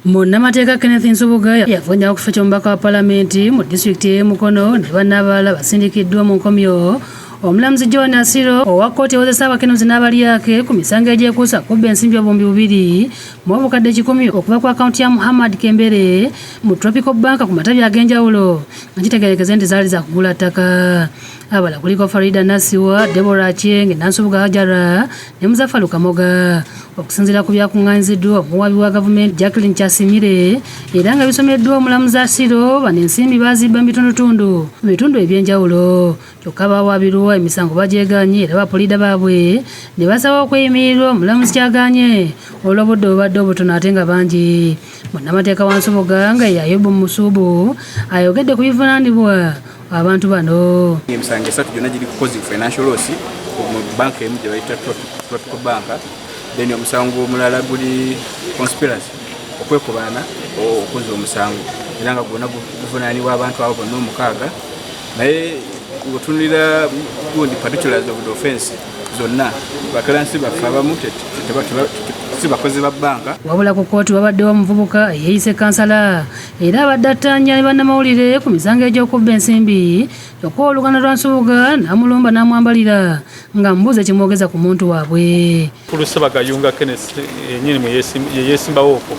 Bannamateeka Kenneth Nsubuga yavunya okufa ky'omubaka wa Paalamenti mu disitulikiti y'e Mukono ne bannabalala basindikiddwa mu nkomyo. Omulamuzi John Asiro owa kkooti ewozesa abakenuzi n'abalyake ku misango egyekuusa kubba ensimbi obuwumbi 2 mu obukadde 10 okuva ku akaunti ya Muhammad Kembere mu Tropical Bank ku matabi ag'enjawulo nga kitegeerekeze nti zaali za kugula ttaka. Abala kuliko Farida Nasiwa, Deborah Cheng, Nansubuga Hajara ne Muzaffaru Kamoga. Okusinziira ku byakuŋŋaanyiziddwa omuwabi wa gavumenti Jacqueline Kyasimire era nga bisomeddwa omulamuzi Asiro bano ensimbi baazibba mu bitundu eby'enjawulo. Kyokka baawabirwa emisango bagyeganye era bapoliida baabwe ne basaba okweyimirirwa omulamuzi kyaganye olw'obudde obubadde obutono ate nga bangi. Bannamateeka wa Nsubuga nga ye Ayubu Musubu ayogedde ku bivunaanibwa abantu bano. Emisango 3 gyonna giri ku causing financial loss mu banka emu gye bayita Tropical Bank. Then omusango omulala guli conspiracy okwekubana okuza omusango era nga gwonna guvunaanibwa abantu abo bonna 6 naye otunulira gundi particulars of the offense zonna bakalansi baffe abamu si bakozi ba banka. Wabula ku kkooti wabaddewo omuvubuka eyeeyise kansala era abadde attanja ne bannamawulire ku misango egy'okubba ensimbi. Kyokka oluganda lwa Nsubuga n'amulumba n'amwambalira nga mbuuze kimwogeza ku muntu waabwe. Kulusabagayunga Kenneth yennyini yeyeesimbawo okwo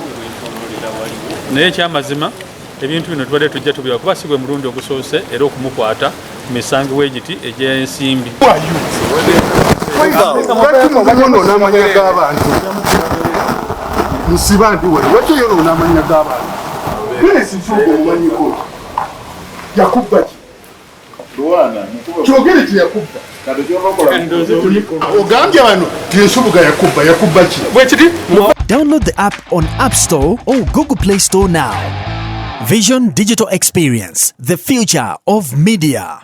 naye ekyamazima ebintu bino tubadde tujja tubira kuba si gwe mulundi ogusoose era okumukwata ku misango w'egiti egy'ensimbi. Musiba ndi wali lwaki yonoona amanya g'abantu Kenneth Nsubuga omumanyiko yakubba ki kyogere kye yakubba ogambye wano ti Nsubuga yakubba ki bwekiti. Download the app on App Store or Google Play Store now. Vision Digital Experience, the future of media.